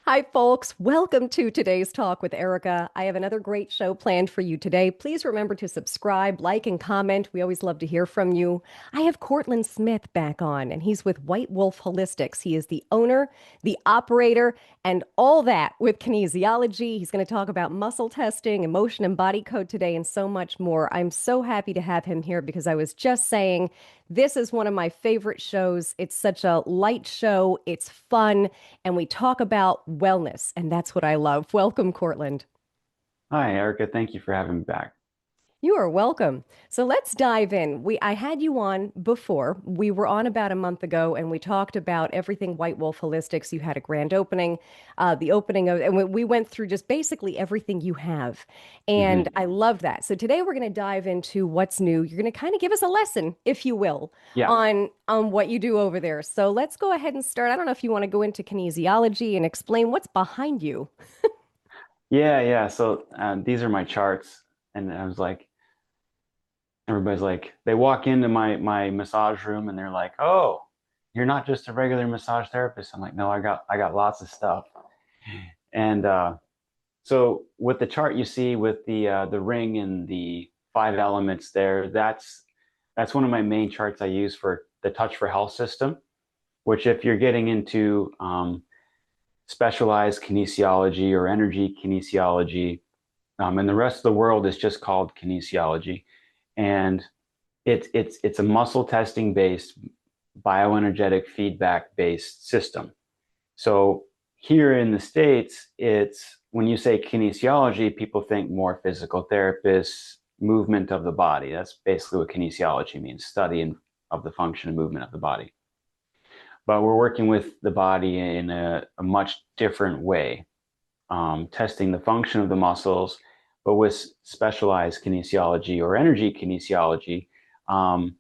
Hi, folks. Welcome to today's talk with Erika. I have another great show planned for you today. Please remember to subscribe, like, and comment. We always love to hear from you. I have Courtland Smith back on, and he's with White Wolf Holistics. He is the owner, the operator, and all that with kinesiology. He's going to talk about muscle testing, emotion and body code today, and so much more. I'm so happy to have him here because I was just saying this is one of my favorite shows. It's such a light show, it's fun, and we talk about wellness, and that's what I love. Welcome, Courtland. Hi, Erica. Thank you for having me back. You are welcome. So let's dive in. I had you on before. We were on about a month ago, and we talked about everything White Wolf Holistics. You had a grand opening, the opening of, and we went through just basically everything you have, and Hmm. I love that. So today we're going to dive into what's new. You're going to kind of give us a lesson, if you will, Yeah, on what you do over there. So let's go ahead and start. I don't know if you want to go into kinesiology and explain what's behind you. yeah. So these are my charts, and I was like, everybody's like, they walk into my massage room, and they're like, "Oh, you're not just a regular massage therapist." I'm like, "No, I got lots of stuff." And so with the chart you see with the ring and the five elements there, that's one of my main charts I use for the Touch for Health system. Which, if you're getting into specialized kinesiology or energy kinesiology, and the rest of the world is just called kinesiology. And it's a muscle testing based, bioenergetic feedback based system. So here in the States, it's when you say kinesiology, people think more physical therapists, movement of the body. That's basically what kinesiology means, study of the function and movement of the body. But we're working with the body in a much different way, testing the function of the muscles, but with specialized kinesiology or energy kinesiology. Um,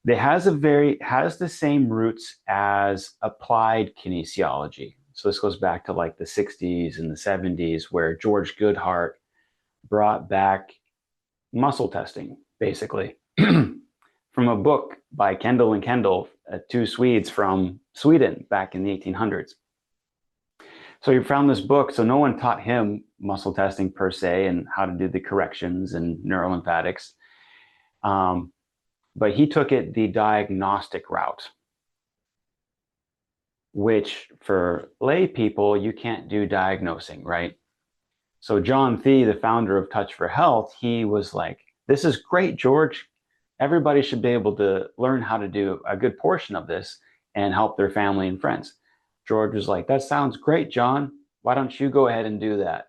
it has the same roots as applied kinesiology. So this goes back to like the 60s and the 70s, where George Goodhart brought back muscle testing, basically, from a book by Kendall and Kendall, two Swedes from Sweden back in the 1800s. So he found this book. So no one taught him muscle testing per se and how to do the corrections and neurolymphatics. Um, but he took it the diagnostic route, which for lay people, you can't do diagnosing, right? So John Thie, the founder of Touch for Health, he was like, "This is great, George. Everybody should be able to learn how to do a good portion of this and help their family and friends." George was like, "That sounds great, John. Why don't you go ahead and do that?"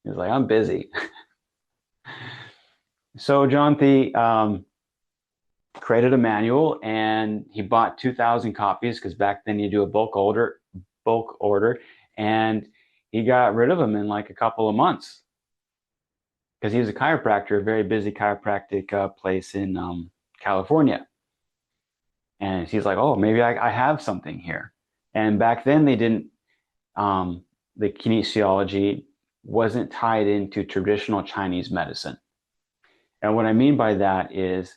He was like, "I'm busy." So John Thie created a manual, and he bought 2,000 copies because back then you do a bulk order, and he got rid of them in like a couple of months because he was a chiropractor, a very busy chiropractic place in California. And he's like, "Oh, maybe I have something here." And back then they didn't, the kinesiology wasn't tied into traditional Chinese medicine. And what I mean by that is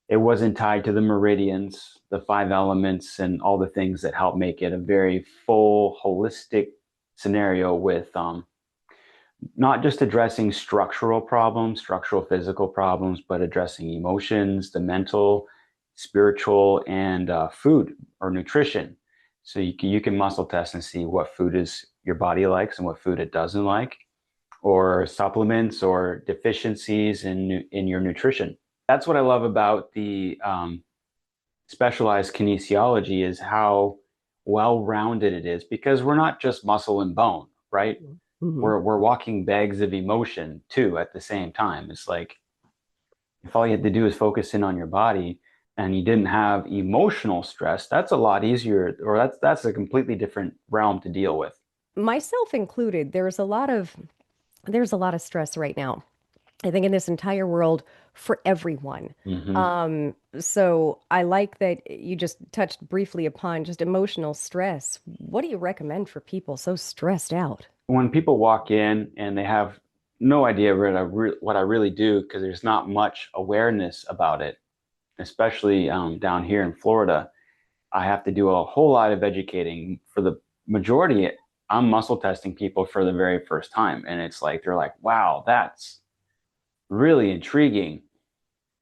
it wasn't tied to the meridians, the five elements, and all the things that help make it a very full, holistic scenario with not just addressing structural problems, structural physical problems, but addressing emotions, the mental, spiritual, and food or nutrition. So you can muscle test and see what food is your body likes and what food it doesn't like, or supplements or deficiencies in your nutrition. That's what I love about the specialized kinesiology is how well-rounded it is because we're not just muscle and bone, right? Mhm. We're walking bags of emotion too at the same time. It's like if all you had to do is focus in on your body and you didn't have emotional stress, that's a lot easier, or that's a completely different realm to deal with. Myself included, there's a lot of stress right now. I think in this entire world for everyone. Hmm. So I like that you just touched briefly upon just emotional stress. What do you recommend for people so stressed out? When people walk in and they have no idea what I really do, because there's not much awareness about it, especially down here in Florida, I have to do a whole lot of educating for the majority. I'm muscle testing people for the very first time, and it's like they're like, "Wow, that's really intriguing."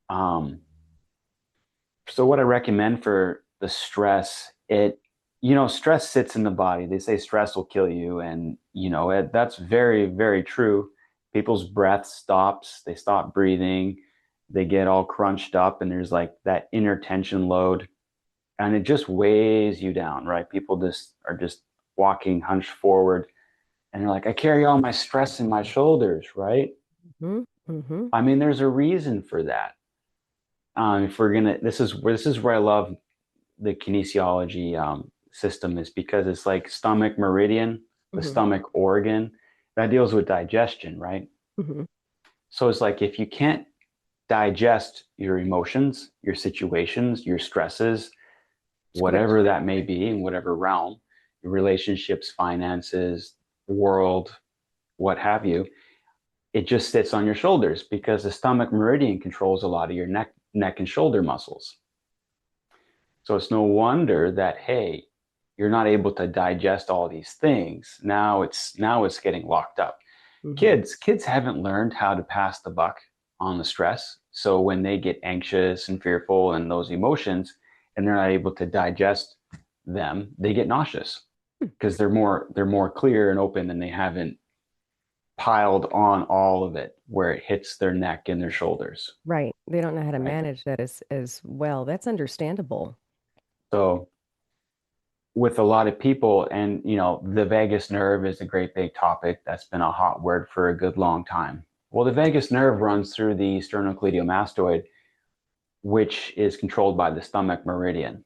Um, so what I recommend for the stress, stress sits in the body. They say stress will kill you, and that's very, very true. People's breath stops, they stop breathing, they get all crunched up, and there's like that inner tension load, and it just weighs you down, right? People just are just walking hunched forward, and they're like, I carry all my stress in my shoulders, right? Hmm. Hmm. I mean, there's a reason for that. If we're gonna, this is where I love the kinesiology system, is because it's like stomach meridian, the Hmm. stomach organ that deals with digestion, right? Hmm. So it's like if you can't digest your emotions, your situations, your stresses, Squish. whatever that may be in whatever realm, your relationships, finances, world, what have you, it just sits on your shoulders because the stomach meridian controls a lot of your neck and shoulder muscles. So it's no wonder that, hey, you're not able to digest all these things. Now it's getting locked up. Hmm. Kids haven't learned how to pass the buck on the stress. So when they get anxious and fearful and those emotions and they're not able to digest them, they get nauseous because they're more clear and open, and they haven't piled on all of it where it hits their neck and their shoulders, Right. They don't know how to right? manage that as well. That's understandable. So with a lot of people, and the vagus nerve is a great big topic that's been a hot word for a good long time. Well, the vagus nerve runs through the sternocleidomastoid, which is controlled by the stomach meridian.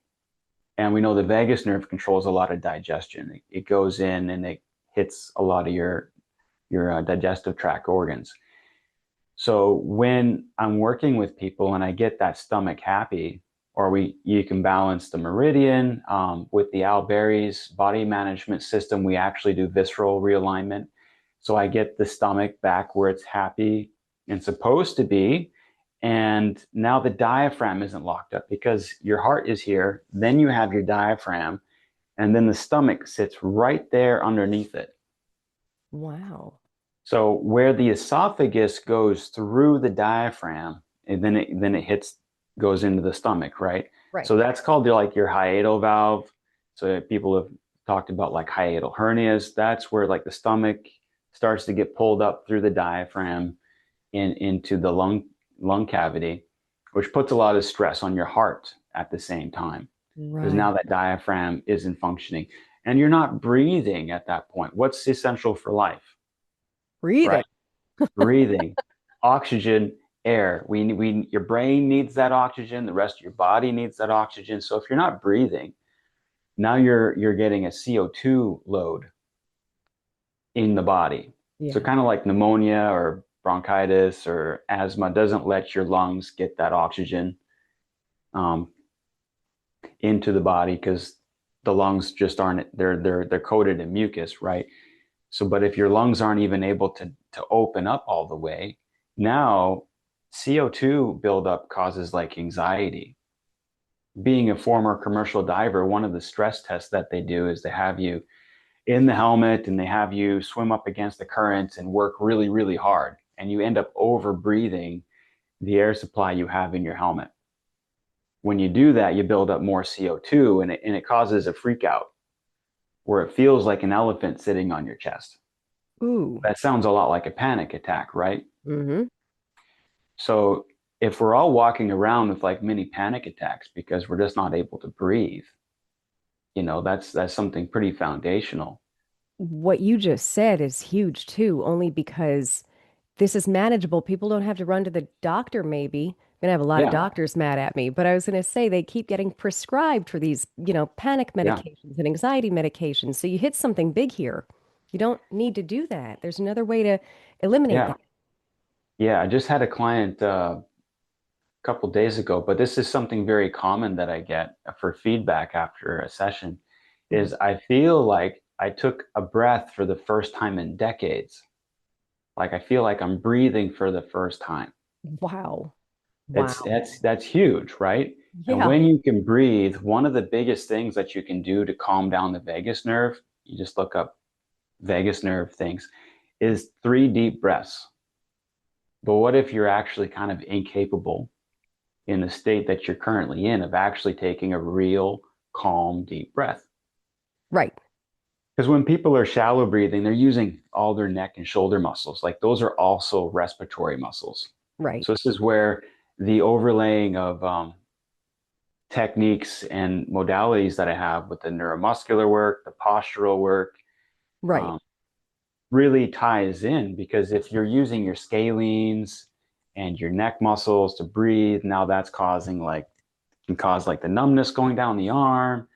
And we know the vagus nerve controls a lot of digestion. It goes in and it hits a lot of your digestive tract organs. So when I'm working with people and I get that stomach happy, or you can balance the meridian with the Al Berry's body management system. We actually do visceral realignment. So I get the stomach back where it's happy and supposed to be. And now the diaphragm isn't locked up because your heart is here. Then you have your diaphragm, and then the stomach sits right there underneath it. Wow. So where the esophagus goes through the diaphragm, and then it hits goes into the stomach, right? Right. So that's called like your hiatal valve. So people have talked about like hiatal hernias. That's where like the stomach starts to get pulled up through the diaphragm into the lung cavity, which puts a lot of stress on your heart at the same time because Right. now that diaphragm isn't functioning and you're not breathing at that point. What's essential for life? Breathing. Right? Breathing, oxygen, air. Your brain needs that oxygen. The rest of your body needs that oxygen. So if you're not breathing, now you're getting a CO2 load in the body. So Yeah. kind of like pneumonia or bronchitis or asthma doesn't let your lungs get that oxygen um, into the body because the lungs just aren't they're coated in mucus, right? So, but if your lungs aren't even able to open up all the way, now CO2 buildup causes like anxiety. Being a former commercial diver, one of the stress tests that they do is they have you in the helmet and they have you swim up against the currents and work really, really hard. And you end up over breathing the air supply you have in your helmet. When you do that, you build up more CO2, and it causes a freak out where it feels like an elephant sitting on your chest. Ooh. That sounds a lot like a panic attack, right? Hmm. So if we're all walking around with like mini panic attacks because we're just not able to breathe, that's something pretty foundational. What you just said is huge too, only because this is manageable. People don't have to run to the doctor, maybe. I'm gonna have a lot of Yeah, doctors mad at me, but I was gonna say they keep getting prescribed for these, panic yeah, medications and anxiety medications. So you hit something big here. You don't need to do that. There's another way to eliminate yeah, that. yeah. I just had a client a couple days ago, but this is something very common that I get for feedback after a session Mhm. is I feel like I took a breath for the first time in decades. Like I feel like I'm breathing for the first time. Wow. It's Wow. that's huge, right? And Yeah. when you can breathe, one of the biggest things that you can do to calm down the vagus nerve, you just look up vagus nerve things, is 3 deep breaths. But what if you're actually kind of incapable in the state that you're currently in of actually taking a real calm, deep breath? Right. Because when people are shallow breathing, they're using all their neck and shoulder muscles. Like those are also respiratory muscles. Right. So this is where the overlaying of techniques and modalities that I have with the neuromuscular work, the postural work, Right. um, really ties in. Because if you're using your scalenes and your neck muscles to breathe, now that's causing like can cause like the numbness going down the arm,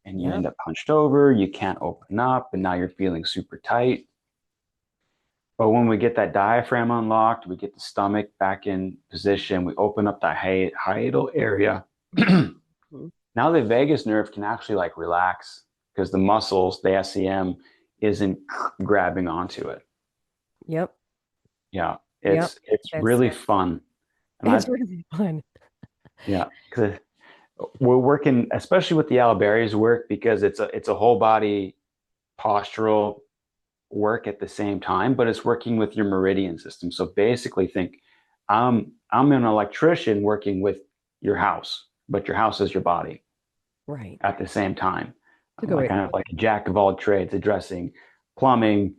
and you Yep. end up hunched over. You can't open up, and now you're feeling super tight. But when we get that diaphragm unlocked, we get the stomach back in position, we open up that hiatal area. Mhm. Now the vagus nerve can actually like relax because the muscles, the SEM, isn't grabbing onto it. Yep. Yeah, Yep. it's That's really fun. And it's I really fun. yeah, because we're working, especially with the Alberries work, because it's a whole body postural work at the same time, but it's working with your meridian system. So basically, think I'm an electrician working with your house, but your house is your body Right. at the same time. To I'm go like it. kind of like a jack of all trades, addressing plumbing,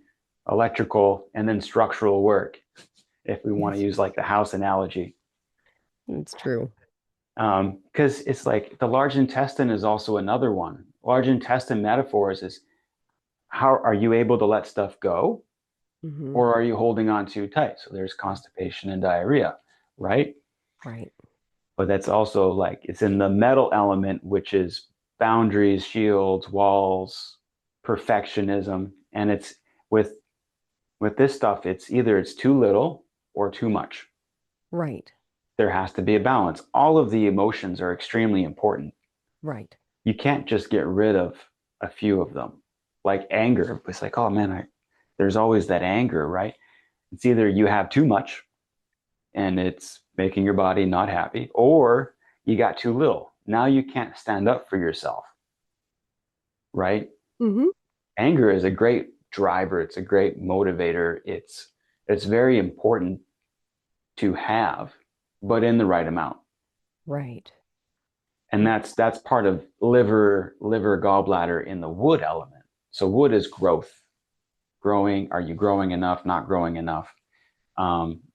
electrical, and then structural work. If we want to Yes, use like the house analogy, it's true. because it's like the large intestine is also another one. Large intestine metaphors is how are you able to let stuff go, Hmm. or are you holding on too tight? So there's constipation and diarrhea, right? Right. But that's also like it's in the metal element, which is boundaries, shields, walls, perfectionism, and it's with with this stuff, it's either it's too little or too much. Right. There has to be a balance. All of the emotions are extremely important. Right. You can't just get rid of a few of them. Like anger, it's like, oh man, there's always that anger, right? It's either you have too much and it's making your body not happy, or you got too little. Now you can't stand up for yourself, right? Hmm. Anger is a great driver, it's a great motivator. It's very important to have, but in the right amount. Right. And that's part of liver gallbladder in the wood element. So wood is growth. Growing, are you growing enough, not growing enough?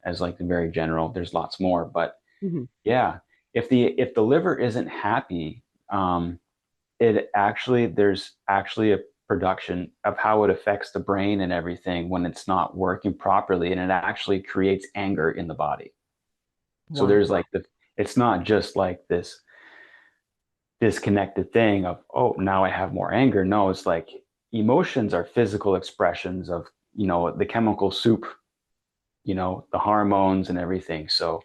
As like the very general, there's lots more, but Hmm. yeah, if the liver isn't happy, there's actually a production of how it affects the brain and everything when it's not working properly, and it actually creates anger in the body. So Wow. there's like it's not just like this disconnected thing of, oh, now I have more anger. No, it's like emotions are physical expressions of, the chemical soup, the hormones and everything. So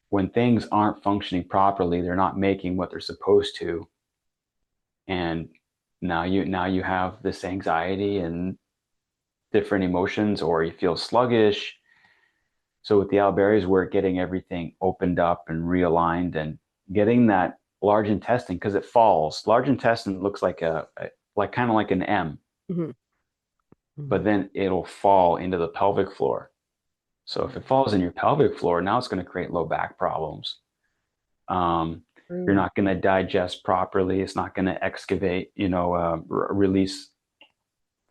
when things aren't functioning properly, they're not making what they're supposed to, and now you have this anxiety and different emotions, or you feel sluggish. So with the Alberries, we're getting everything opened up and realigned, and getting that large intestine, because it falls. Large intestine looks like like kind of like an M, Hmm. Hmm. but then it'll fall into the pelvic floor. So if it falls in your pelvic floor, now it's going to create low back problems. Um, you're True. not going to digest properly. It's not going to excavate, release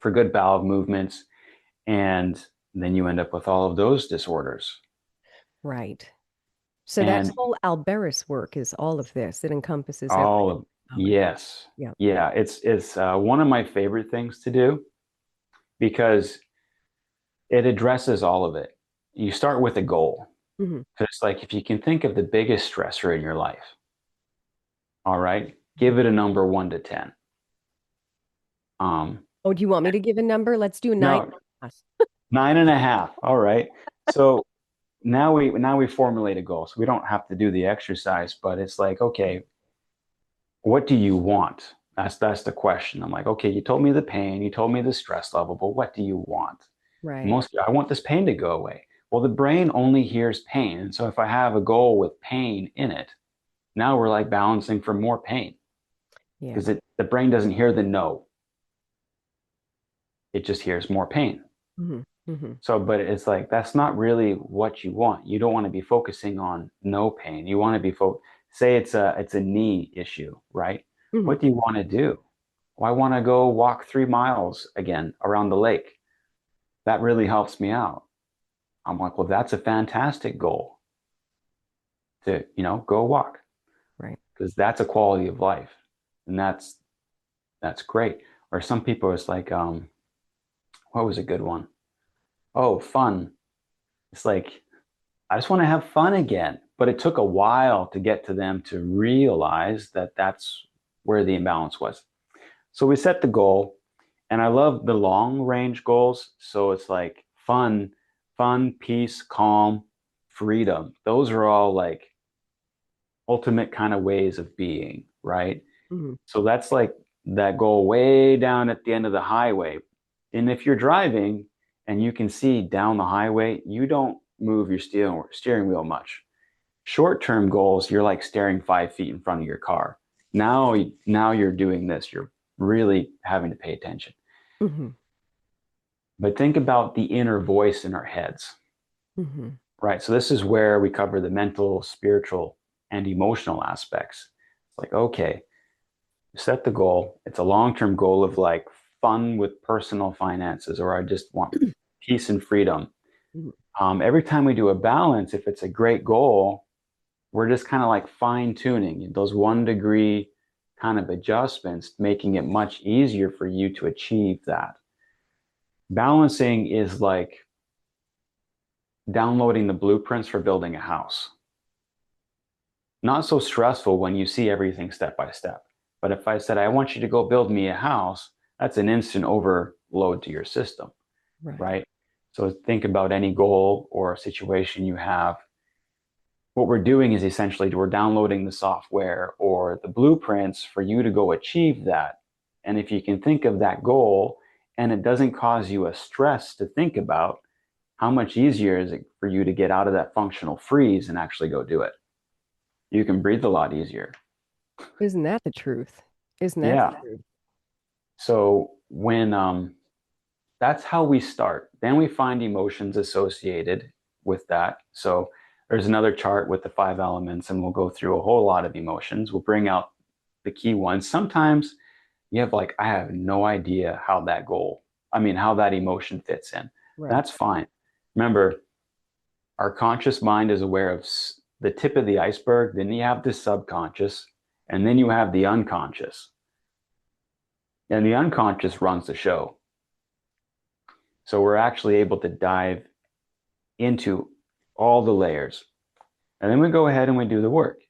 for good bowel movements. And then you end up with all of those disorders. Right. So that's And whole Alberis work is all of this. It encompasses everything. all of, Okay. yes. Yeah. Yeah. It's one of my favorite things to do because it addresses all of it. You start with a goal. Hmm. So it's like if you can think of the biggest stressor in your life, all right, give it a number 1 to 10. Um, Oh, do you want me to give a number? Let's do nine. no, 9.5. All right. So now we formulate a goal. So we don't have to do the exercise, but it's like, okay, what do you want? That's the question. I'm like, okay, you told me the pain, you told me the stress level, but what do you want? Right. I want this pain to go away. Well, the brain only hears pain. And so if I have a goal with pain in it, now we're like balancing for more pain Yeah. because the brain doesn't hear the no. it just hears more pain. Hmm. Hmm. So, but it's like that's not really what you want. You don't want to be focusing on no pain. You want to be say it's a knee issue, right? Hmm. What do you want to do? Well, I want to go walk 3 miles again around the lake. That really helps me out. I'm like, well, that's a fantastic goal to, go walk Right. because that's a quality of life. And that's great. Or some people it's like, what was a good one? Oh, fun. It's like, I just want to have fun again. But it took a while to get to them to realize that that's where the imbalance was. So we set the goal, and I love the long range goals. So it's like fun, peace, calm, freedom. Those are all like ultimate kind of ways of being, right? Hmm. So that's like that goal way down at the end of the highway. And if you're driving and you can see down the highway, you don't move your steering wheel much. Short-term goals, you're like staring 5 feet in front of your car. Now you're doing this. You're really having to pay attention. Hmm. But think about the inner voice in our heads, Hmm. right? So this is where we cover the mental, spiritual, and emotional aspects. It's like, okay, set the goal. It's a long-term goal of like fun with personal finances, or I just want peace and freedom. Every time we do a balance, if it's a great goal, we're just kind of like fine tuning those 1 degree kind of adjustments, making it much easier for you to achieve that. Balancing is like downloading the blueprints for building a house. Not so stressful when you see everything step by step. But if I said, I want you to go build me a house, that's an instant overload to your system, Right. right? So think about any goal or situation you have. What we're doing is essentially we're downloading the software or the blueprints for you to go achieve that. And if you can think of that goal and it doesn't cause you a stress to think about, how much easier is it for you to get out of that functional freeze and actually go do it? You can breathe a lot easier. Isn't that the truth? Isn't that the Yeah. truth? So when that's how we start. Then we find emotions associated with that. So there's another chart with the 5 elements, and we'll go through a whole lot of emotions. We'll bring out the key ones. Sometimes you have like, I have no idea how that emotion fits in. Right. That's fine. Remember, our conscious mind is aware of the tip of the iceberg, then you have the subconscious, and then you have the unconscious. And the unconscious runs the show. So we're actually able to dive into all the layers. And then we go ahead and we do the work.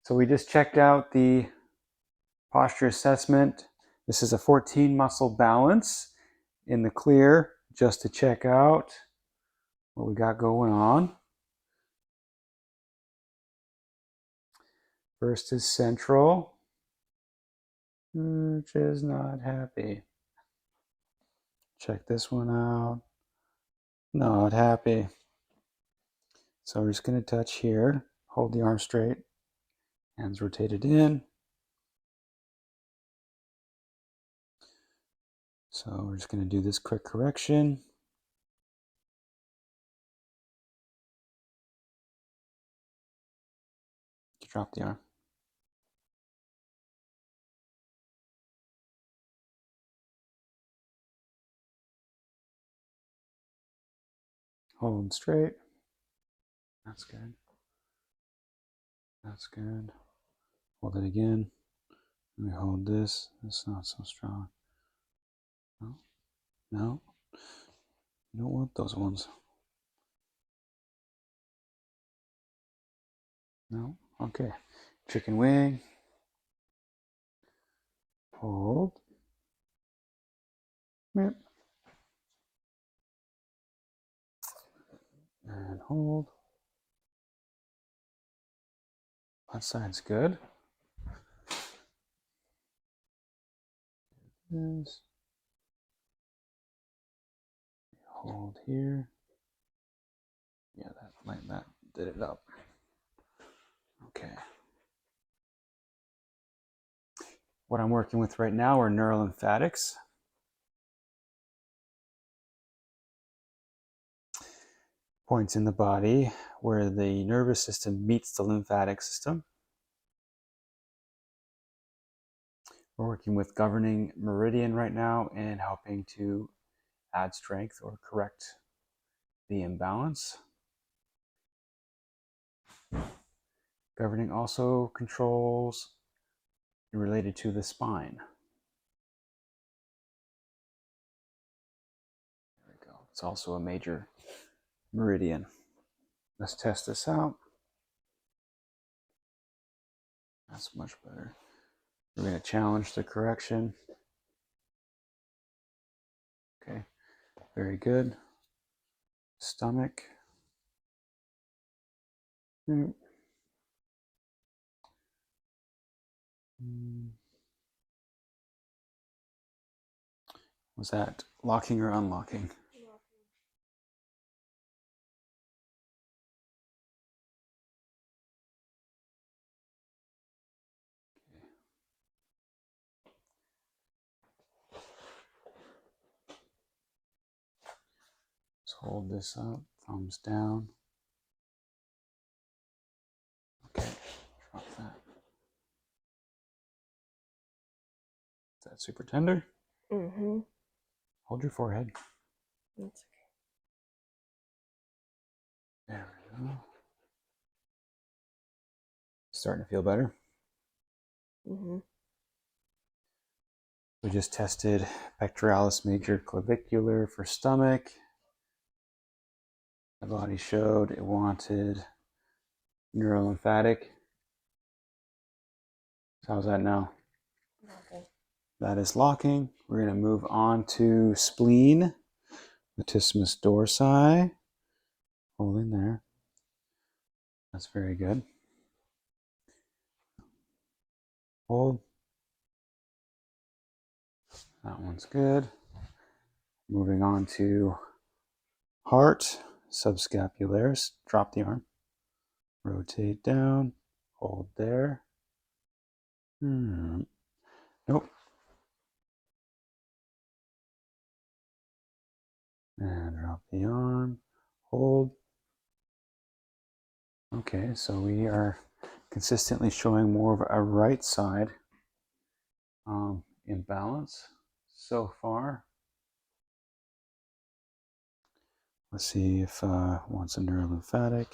So we just checked out the posture assessment. This is a 14 muscle balance in the clear, just to check out what we got going on. First is central, which is not happy. Check this one out. Not happy. So we're just going to touch here. Hold the arm straight. Hands rotated in. So we're just going to do this quick correction. Drop the arm. Hold straight. That's good. That's good. Hold it again. Let me hold this. It's not so strong. No, no. You don't want those ones. No. Okay. Chicken wing. Hold. Yep. And hold. That side's good. This. Hold here. Yeah, that did it up. Okay. What I'm working with right now are neural lymphatics. points in the body where the nervous system meets the lymphatic system. We're working with governing meridian right now and helping to add strength or correct the imbalance. Governing also controls related to the spine. There we go. It's also a major meridian. Let's test this out. That's much better. We're going to challenge the correction. Okay, very good. Stomach. Was that locking or unlocking? Let's hold this up, thumbs down. Okay, drop that. Is that super tender? Mm-hmm. Hold your forehead. That's okay. There we go. Starting to feel better. Mm-hmm. We just tested pectoralis major clavicular for stomach. The body showed it wanted neurolymphatic. So how's that now? Okay. That is locking. We're going to move on to spleen, latissimus dorsi. Holding there. That's very good. Hold. That one's good. Moving on to heart, subscapularis. Drop the arm. Rotate down. Hold there. Nope. And drop the arm. Hold. Okay, so we are consistently showing more of a right side imbalance so far. Let's see if wants a neurolymphatic.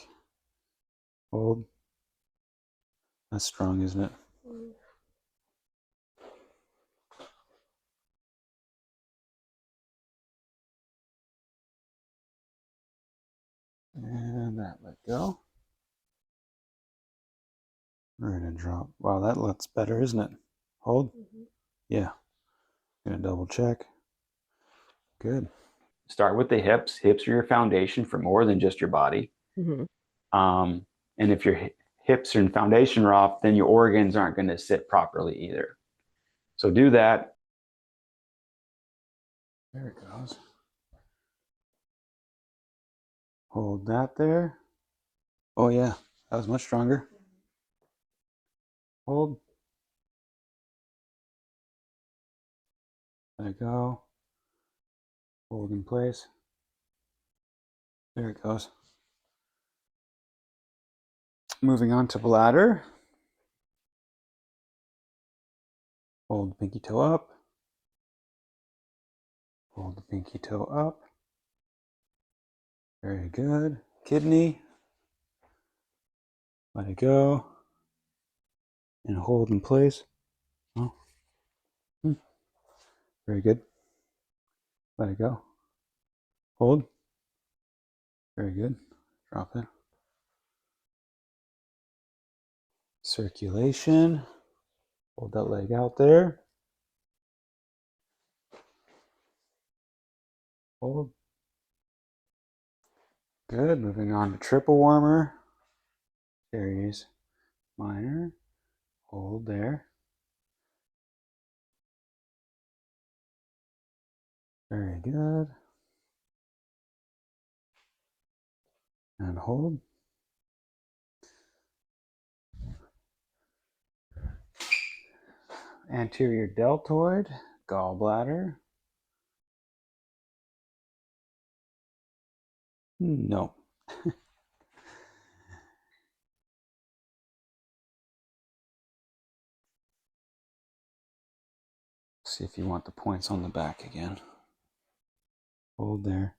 Hold. That's strong, isn't it? And that let go. We're gonna drop. Wow, that looks better, isn't it? Hold. Mm-hmm. Yeah. Gonna double check. Good. Start with the hips. Hips are your foundation for more than just your body. Mm-hmm. And if your hips and foundation are off, then your organs aren't going to sit properly either. So do that. There it goes. Hold that there. Oh yeah, that was much stronger. Hold. Let it go. Hold in place. There it goes. Moving on to bladder. Hold the pinky toe up. Hold the pinky toe up. Very good. Kidney. Let it go. And hold in place. Oh. Very good. Let it go. Hold. Very good. Drop it. Circulation. Hold that leg out there. Hold. Good. Moving on to triple warmer. Teres minor. Hold there. Very good. And hold. Anterior deltoid, gallbladder. No. See if you want the points on the back again. Hold there.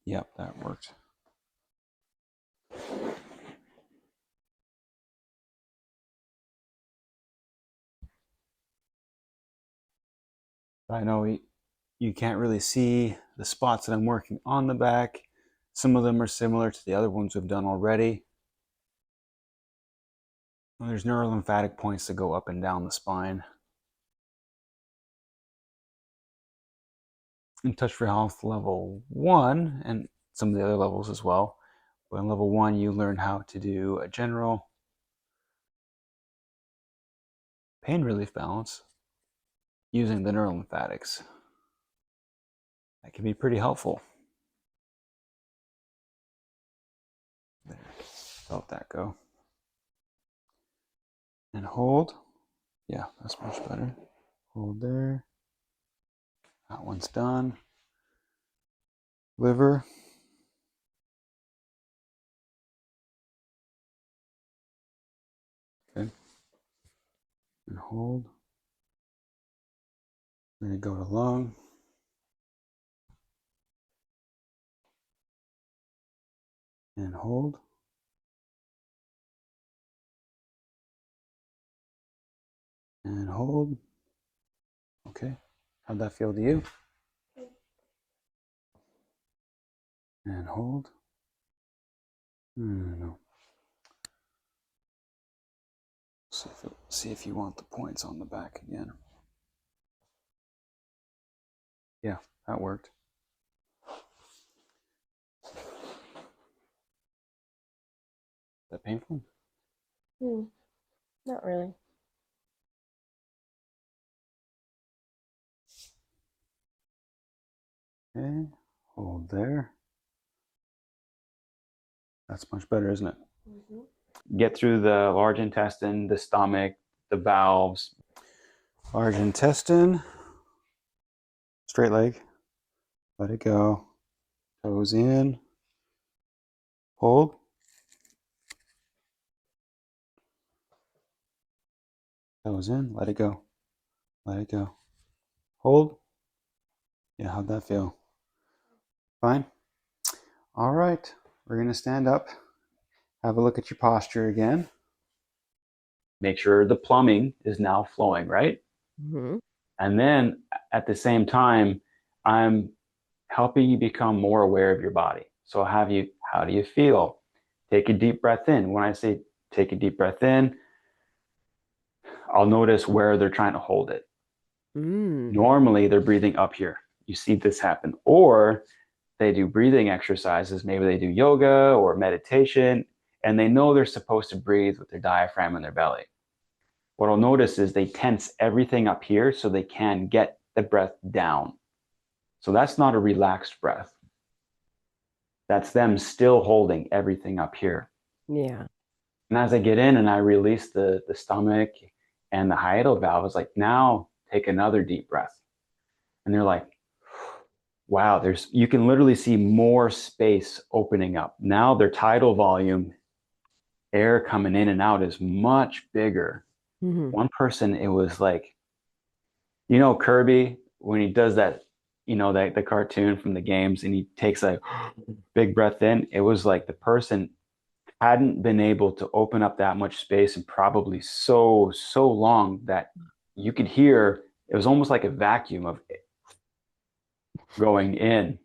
Yep, that worked. I know you can't really see the spots that I'm working on the back. Some of them are similar to the other ones we've done already. There's neurolymphatic points that go up and down the spine. In Touch for Health level 1, and some of the other levels as well, but in level 1 you learn how to do a general pain relief balance using the neurolymphatics. That can be pretty helpful. There, felt that go. And hold. Yeah, that's much better. Hold there. That one's done. Liver. Okay. And hold. Then you go to lung. And hold. And hold. Okay. How'd that feel to you? And hold. No. See if you want the points on the back again. Yeah, that worked. Is that painful? Not really. Okay, hold there. That's much better, isn't it? Mm-hmm. Get through the large intestine, the stomach, the valves. Large intestine, straight leg, let it go. Toes in, hold. Toes in, let it go. Let it go. Hold. Yeah, how'd that feel? Fine? All right, we're gonna stand up. Have a look at your posture again. Make sure the plumbing is now flowing, right? Mm-hmm. And then at the same time, I'm helping you become more aware of your body. So how do you feel? Take a deep breath in. When I say take a deep breath in, I'll notice where they're trying to hold it. Normally they're breathing up here. You see this happen. Or they do breathing exercises. Maybe they do yoga or meditation, and they know they're supposed to breathe with their diaphragm in their belly. What I'll notice is they tense everything up here so they can get the breath down. So that's not a relaxed breath. That's them still holding everything up here. Yeah. And as I get in and I release the stomach and the hiatal valve, it's like, now take another deep breath. And they're like, wow, you can literally see more space opening up. Now their tidal volume, air coming in and out, is much bigger. Mm-hmm. One person, it was like, you know, Kirby, when he does that, you know, that the cartoon from the games and he takes a big breath in, it was like the person hadn't been able to open up that much space in probably so long that you could hear it was almost like a vacuum of going in.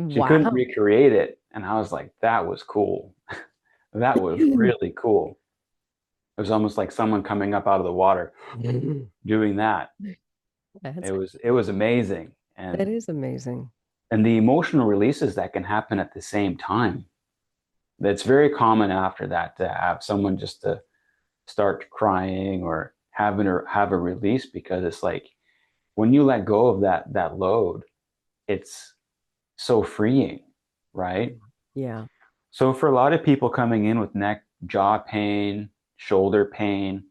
She couldn't Wow. recreate it. And I was like, that was cool. That was really cool. It was almost like someone coming up out of the water doing that. That's, It was amazing. that is amazing. And the emotional releases that can happen at the same time. It's very common after that to have someone just to start crying or have a release, because it's like when you let go of that load, it's so freeing, right? Yeah. So for a lot of people coming in with neck, jaw pain, shoulder pain,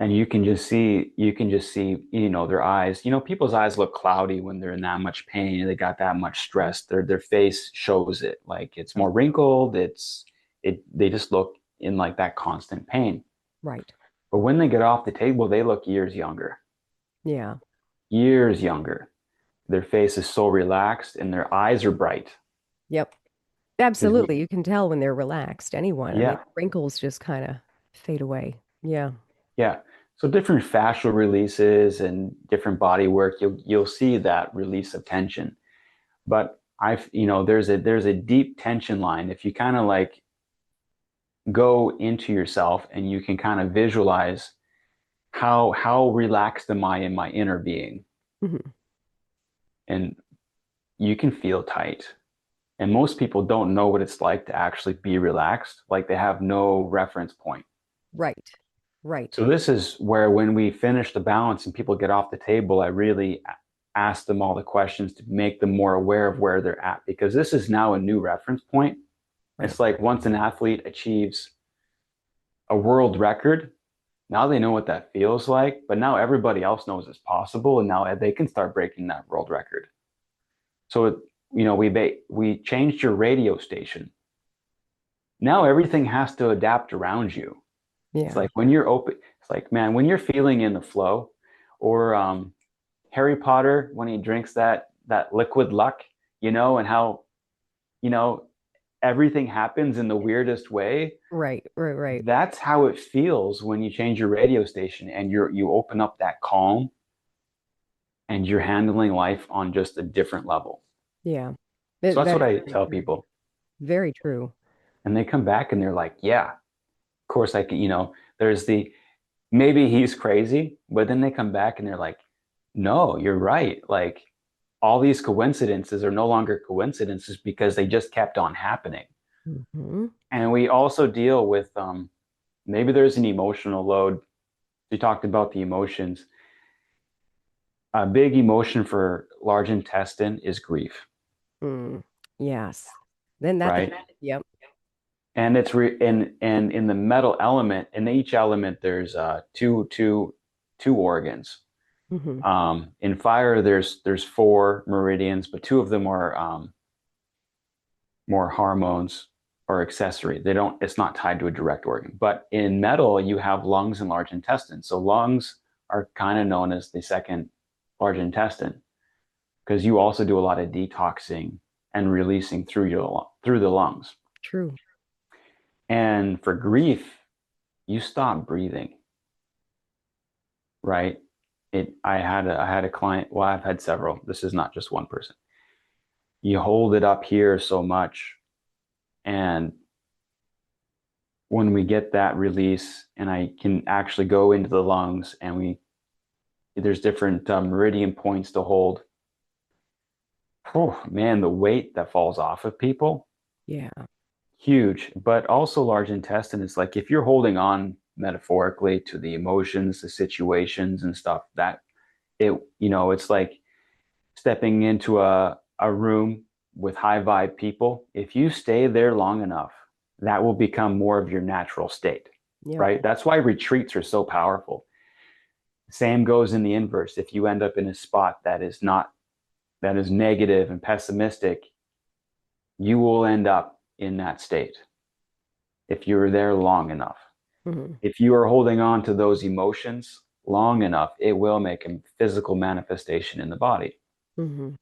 And you can just see, their eyes. People's eyes look cloudy when they're in that much pain. They got that much stress. Their face shows it. Like it's more wrinkled. They just look in like that constant pain. Right. But when they get off the table, they look years younger. Yeah. Years younger. Their face is so relaxed and their eyes are bright. Yep. Because Absolutely. You can tell when they're relaxed. Anyone. I mean, yeah, wrinkles just kind of fade away. Yeah. yeah. So different fascial releases and different body work, you'll see that release of tension. But there's a deep tension line. If you kind of like go into yourself and you can kind of visualize how relaxed am I in my inner being, Hmm. and you can feel tight. And most people don't know what it's like to actually be relaxed. Like they have no reference point. Right. Right. So this is where when we finish the balance and people get off the table, I really ask them all the questions to make them more aware of where they're at, because this is now a new reference point. Right. It's like once an athlete achieves a world record, now they know what that feels like, but now everybody else knows it's possible, and now they can start breaking that world record. So, we changed your radio station. Now everything has to adapt around you. It's Yeah. like when you're open, it's like, man, when you're feeling in the flow, or Harry Potter when he drinks that liquid luck, and how, you know, everything happens in the weirdest way. Right. Right. Right. That's how it feels when you change your radio station and you open up that calm and you're handling life on just a different level. Yeah. So that's what That's I very tell true. people. Very true. And they come back and they're like, yeah, of course I can, there's the maybe he's crazy, but then they come back and they're like, no, you're right. Like all these coincidences are no longer coincidences because they just kept on happening. Hmm. And we also deal with maybe there's an emotional load. You talked about the emotions. A big emotion for large intestine is grief, Mm. Yes. Then that, right? yep. And it's and in the metal element, in each element, there's two organs. Hmm. In fire, there's four meridians, but two of them are more hormones or accessory. They don't. It's not tied to a direct organ. But in metal, you have lungs and large intestine. So lungs are kind of known as the second large intestine because you also do a lot of detoxing and releasing through the lungs. True. And for grief, you stop breathing, right? I had a client. Well, I've had several. This is not just one person. You hold it up here so much, and when we get that release, and I can actually go into the lungs, and there's different meridian points to hold. Oh man, the weight that falls off of people, Yeah. huge. But also large intestine is like if you're holding on metaphorically to the emotions, the situations and stuff, that it's like stepping into a room with high vibe people. If you stay there long enough, that will become more of your natural state, Yep. right? That's why retreats are so powerful. Same goes in the inverse. If you end up in a spot that is negative and pessimistic, you will end up in that state if you're there long enough. Hmm. If you are holding on to those emotions long enough, it will make a physical manifestation in the body. Hmm.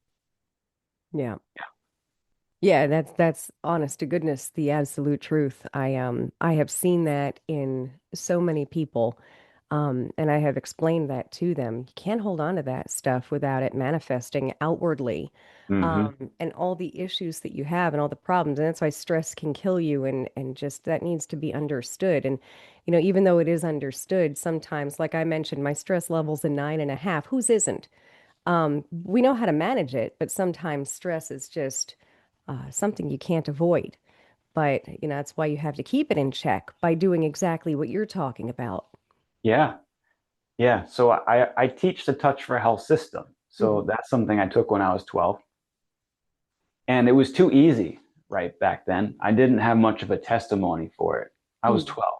Yeah. Yeah, that's honest to goodness, the absolute truth. I have seen that in so many people. And I have explained that to them. You can't hold on to that stuff without it manifesting outwardly. Hmm. And all the issues that you have and all the problems. And that's why stress can kill you and just that needs to be understood. And, even though it is understood, sometimes, like I mentioned, my stress level's a 9.5. Whose isn't? We know how to manage it, but sometimes stress is just something you can't avoid. But, that's why you have to keep it in check by doing exactly what you're talking about. Yeah. Yeah. So I teach the Touch for Health system. So Hmm. that's something I took when I was 12. And it was too easy right back then. I didn't have much of a testimony for it. I was Hmm. 12.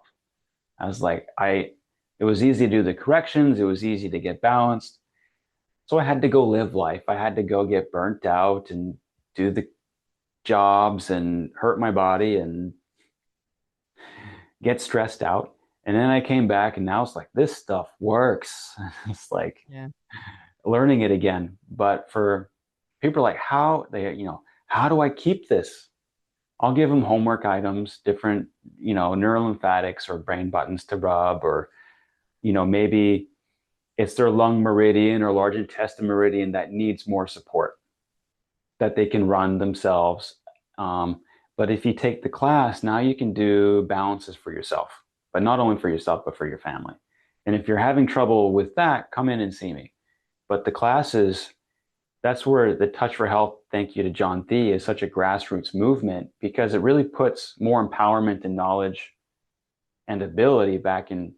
I was like, I It was easy to do the corrections. It was easy to get balanced. So I had to go live life. I had to go get burnt out and do the jobs and hurt my body and get stressed out. And then I came back and now it's like, this stuff works. It's like Yeah. learning it again. But for people like how do I keep this? I'll give them homework items, different, neurolymphatics or brain buttons to rub, or, maybe it's their lung meridian or large intestine meridian that needs more support that they can run themselves. Um, but if you take the class, now you can do balances for yourself, but not only for yourself, but for your family. And if you're having trouble with that, come in and see me. But the classes, that's where the Touch for Health, thank you to John Thie, is such a grassroots movement because it really puts more empowerment and knowledge and ability back in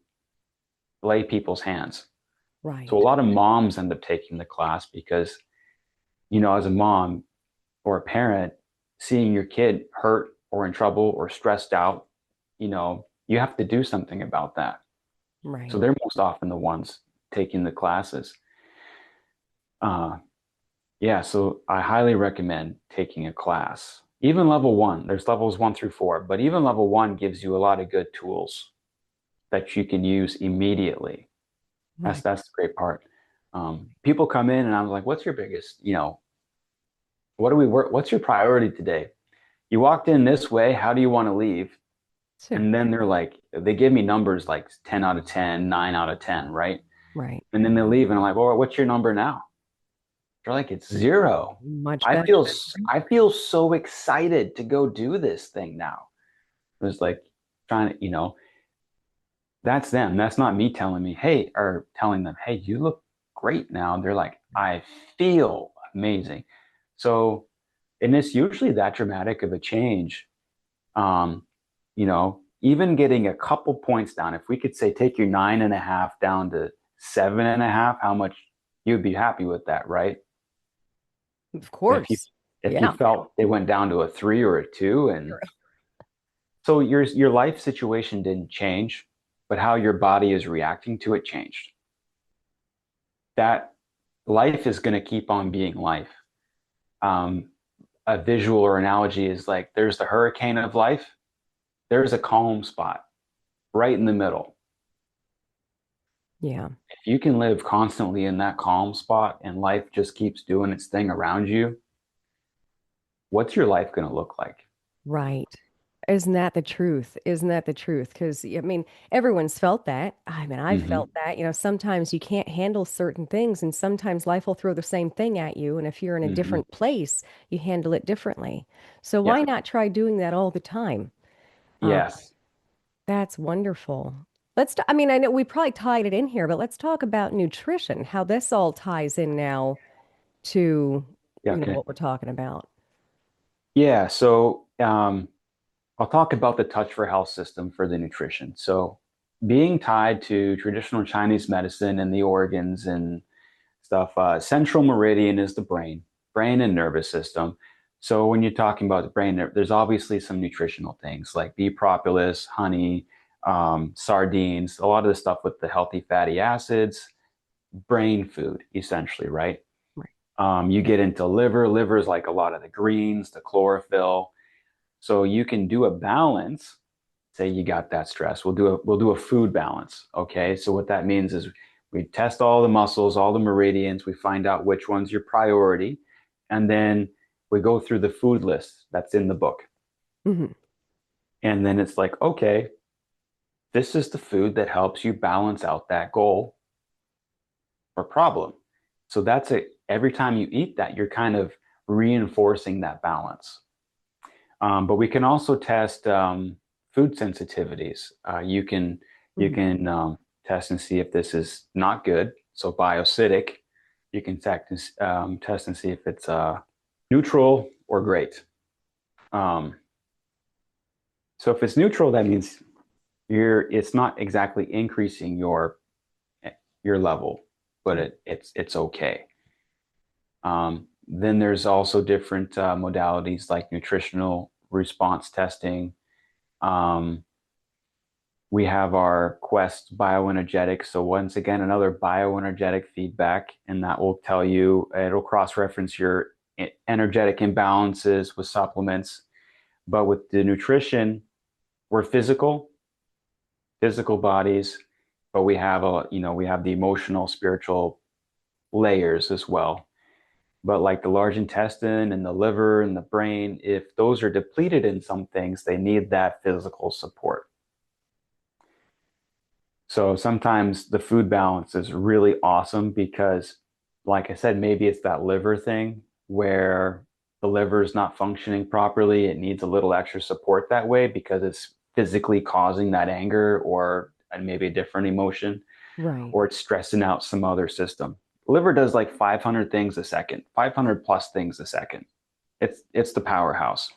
lay people's hands. So a Right. lot of moms end up taking the class because, as a mom or a parent, seeing your kid hurt or in trouble or stressed out, you have to do something about that. So Right. they're most often the ones taking the classes. Uh, Yeah, so I highly recommend taking a class. Even level one, there's levels 1 through 4, but even level one gives you a lot of good tools that you can use immediately. That's Right. that's the great part. People come in and I'm like, what's your biggest, what do we work? What's your priority today? You walked in this way, how do you want to leave? So, And then they're like, they give me numbers like 10 out of 10, 9 out of 10, right? right. And then they leave and I'm like, well, what's your number now? They're like, it's 0. Much I better. feel I feel so excited to go do this thing now. It was like trying to, that's them. That's not me telling me, hey, or telling them, hey, you look great now. They're like, I feel amazing. So, and it's usually that dramatic of a change. Um, even getting a couple points down, if we could say take your 9.5 down to 7.5, how much you'd be happy with that, right? Of If you course. if you Yeah. felt it went down to a 3 or a 2, and Sure. so your life situation didn't change, but how your body is reacting to it changed. That life is going to keep on being life. Um, a visual or analogy is like there's the hurricane of life, there's a calm spot right in the middle. Yeah. If you can live constantly in that calm spot and life just keeps doing its thing around you, what's your life going to look like? Right. Isn't that the truth? Isn't that the truth? Because, I mean, everyone's felt that. I mean, I've Hmm. felt that. Sometimes you can't handle certain things, and sometimes life will throw the same thing at you. And if you're in a Hmm. different place, you handle it differently. So Yeah. why not try doing that all the time? Um, Yes. that's wonderful. I mean, I know we probably tied it in here, but let's talk about nutrition, how this all ties in now to, Yeah. Okay. what we're talking about. Yeah. So I'll talk about the touch for health system for the nutrition. So, being tied to traditional Chinese medicine and the organs and stuff, central meridian is the brain and nervous system. So, when you're talking about the brain, there's obviously some nutritional things like bee propolis, honey, sardines, a lot of the stuff with the healthy fatty acids, brain food, essentially, right? Right. You get into liver. Liver is like a lot of the greens, the chlorophyll. So you can do a balance. Say you got that stress. We'll do a food balance. Okay. So what that means is we test all the muscles, all the meridians, we find out which one's your priority, and then we go through the food list that's in the book. Hmm. And then it's like, okay, this is the food that helps you balance out that goal or problem. So that's it. Every time you eat that, you're kind of reinforcing that balance. But we can also test food sensitivities. You can test and see if this is not good. So bioacidic. You can test and see if it's neutral or great. Um, so if it's neutral, that means it's not exactly increasing your level, but it's okay. Then there's also different modalities like nutritional response testing. Um, We have our Quest bioenergetics. So once again, another bioenergetic feedback, and that will tell you, it'll cross-reference your energetic imbalances with supplements. But with the nutrition, we're physical bodies, but we have we have the emotional, spiritual layers as well. But like the large intestine and the liver and the brain, if those are depleted in some things, they need that physical support. So sometimes the food balance is really awesome because, like I said, maybe it's that liver thing where the liver is not functioning properly. It needs a little extra support that way because it's physically causing that anger or maybe a different emotion, Right. or it's stressing out some other system. Liver does like 500 things a second, 500 plus things a second. It's the powerhouse.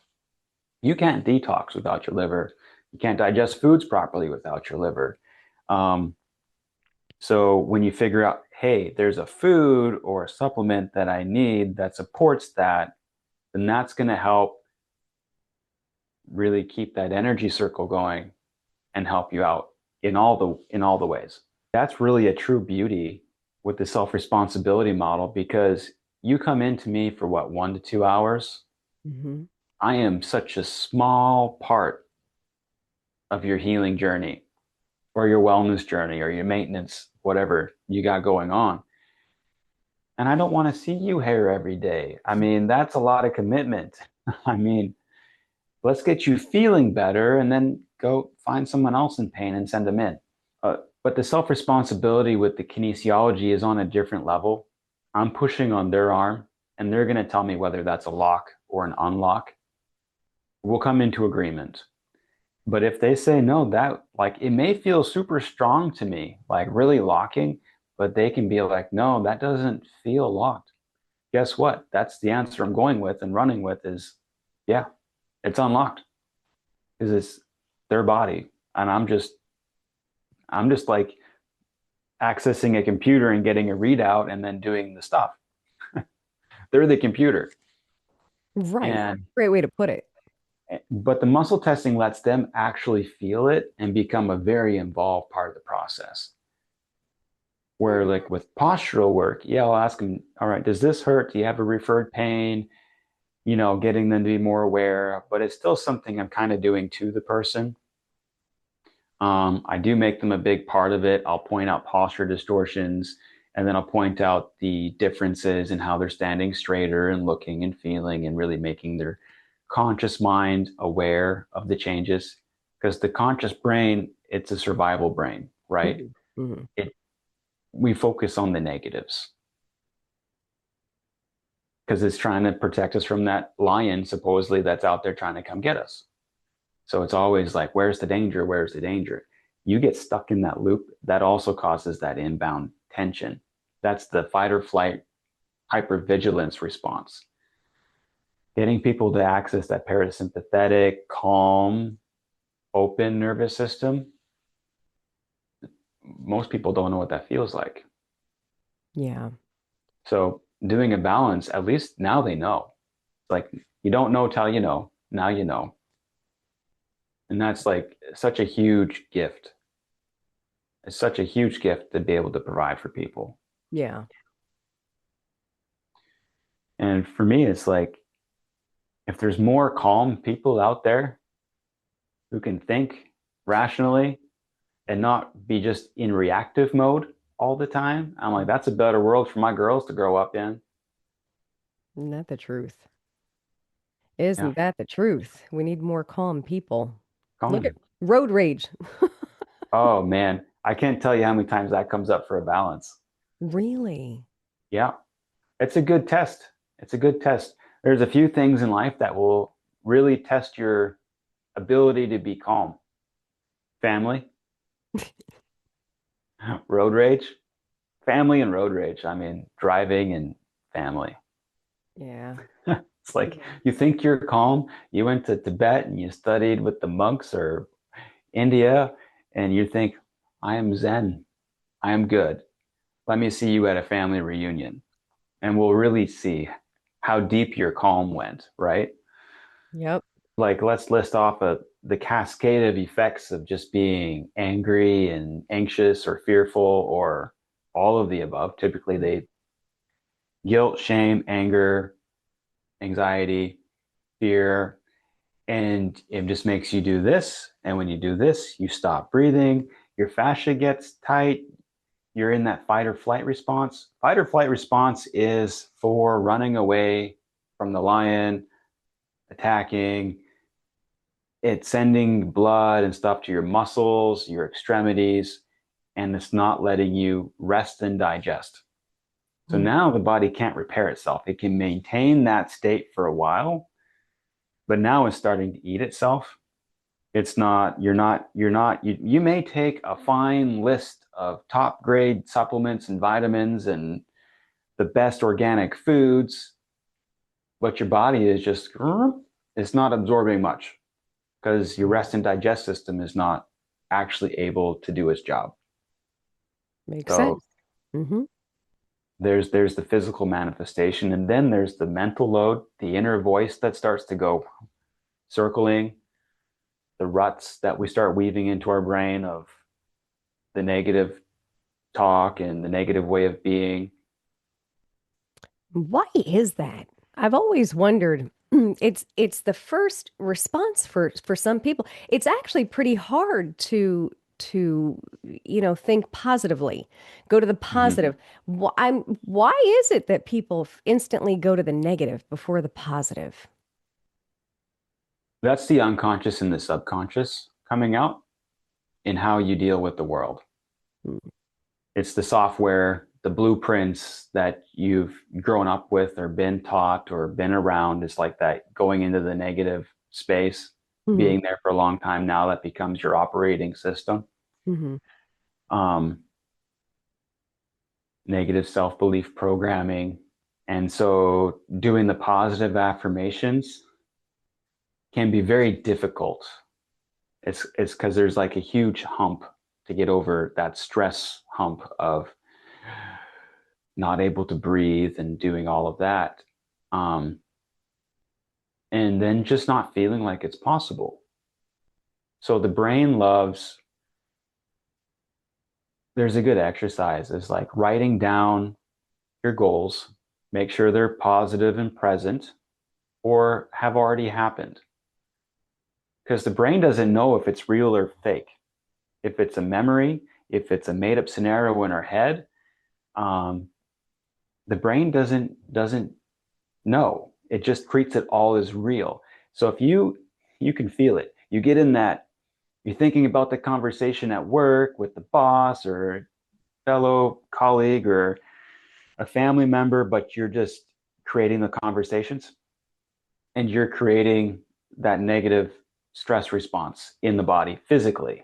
You can't detox without your liver. You can't digest foods properly without your liver. Um, so when you figure out, hey, there's a food or a supplement that I need that supports that, then that's going to help really keep that energy circle going and help you out in all the ways. That's really a true beauty with the self-responsibility model because you come into me for what, 1 to 2 hours? Hmm. I am such a small part of your healing journey or your wellness journey or your maintenance, whatever you got going on. And I don't want to see you here every day. I mean, that's a lot of commitment. I mean, let's get you feeling better and then go find someone else in pain and send them in. But the self responsibility with the kinesiology is on a different level. I'm pushing on their arm and they're going to tell me whether that's a lock or an unlock. We'll come into agreement. But if they say no, that like it may feel super strong to me, like really locking, but they can be like, no, that doesn't feel locked. Guess what? That's the answer I'm going with and running with is, yeah, it's unlocked because it's their body. And I'm just like accessing a computer and getting a readout and then doing the stuff. They're the computer. Right. And Great way to put it. but the muscle testing lets them actually feel it and become a very involved part of the process. Where like with postural work, yeah, I'll ask them, all right, does this hurt? Do you have a referred pain? Getting them to be more aware, but it's still something I'm kind of doing to the person. I do make them a big part of it. I'll point out posture distortions, and then I'll point out the differences in how they're standing straighter and looking and feeling and really making their conscious mind aware of the changes. Because the conscious brain, it's a survival brain, right? Mhm. Mhm. It We focus on the negatives because it's trying to protect us from that lion supposedly that's out there trying to come get us. So it's always like, where's the danger? Where's the danger? You get stuck in that loop. That also causes that inbound tension. That's the fight or flight hypervigilance response. Getting people to access that parasympathetic, calm, open nervous system, most people don't know what that feels like. Yeah. So doing a balance, at least now they know. It's like you don't know till you know. Now you know. And that's like such a huge gift. It's such a huge gift to be able to provide for people. Yeah. And for me, it's like if there's more calm people out there who can think rationally and not be just in reactive mode all the time, I'm like, that's a better world for my girls to grow up in. Isn't that the truth? Yeah, Isn't that the truth? We need more calm people. Look at calm. road rage. Oh man, I can't tell you how many times that comes up for a balance. Really? Yeah, it's a good test. It's a good test. There's a few things in life that will really test your ability to be calm. Family, road rage, family and road rage. I mean, driving and family. Yeah. It's like you think you're calm. You went to Tibet and you studied with the monks or India, and you think, I am Zen. I am good. Let me see you at a family reunion, and we'll really see how deep your calm went, right? Yep. Like, let's list off the cascade of effects of just being angry and anxious or fearful or all of the above. Typically, they guilt, shame, anger, anxiety, fear, and it just makes you do this. And when you do this, you stop breathing, your fascia gets tight, you're in that fight or flight response. Fight or flight response is for running away from the lion, attacking. It's sending blood and stuff to your muscles, your extremities, and it's not letting you rest and digest. So Mm. now the body can't repair itself. It can maintain that state for a while, but now it's starting to eat itself. It's not, you may take a fine list of top grade supplements and vitamins and the best organic foods, but your body is just, it's not absorbing much because your rest and digest system is not actually able to do its job. Makes So sense. Hmm. there's the physical manifestation, and then there's the mental load, the inner voice that starts to go circling, the ruts that we start weaving into our brain of the negative talk and the negative way of being. Why is that? I've always wondered. It's the first response for some people. It's actually pretty hard to think positively, go to the Mhm. positive. Why is it that people instantly go to the negative before the positive? That's the unconscious and the subconscious coming out in how you deal with the world. Mm. It's the software, the blueprints that you've grown up with or been taught or been around. It's like that going into the negative space, Hmm. being there for a long time now, that becomes your operating system. Hmm. Um, Negative self-belief programming. And so doing the positive affirmations can be very difficult. It's because there's like a huge hump to get over, that stress hump of not able to breathe and doing all of that. Um, and then just not feeling like it's possible. So the brain loves, there's a good exercise. It's like writing down your goals, make sure they're positive and present or have already happened. Because the brain doesn't know if it's real or fake, if it's a memory, if it's a made up scenario in our head. Um, the brain doesn't know. It just treats it all as real. So if you can feel it, you get in that, you're thinking about the conversation at work with the boss or fellow colleague or a family member, but you're just creating the conversations and you're creating that negative stress response in the body physically.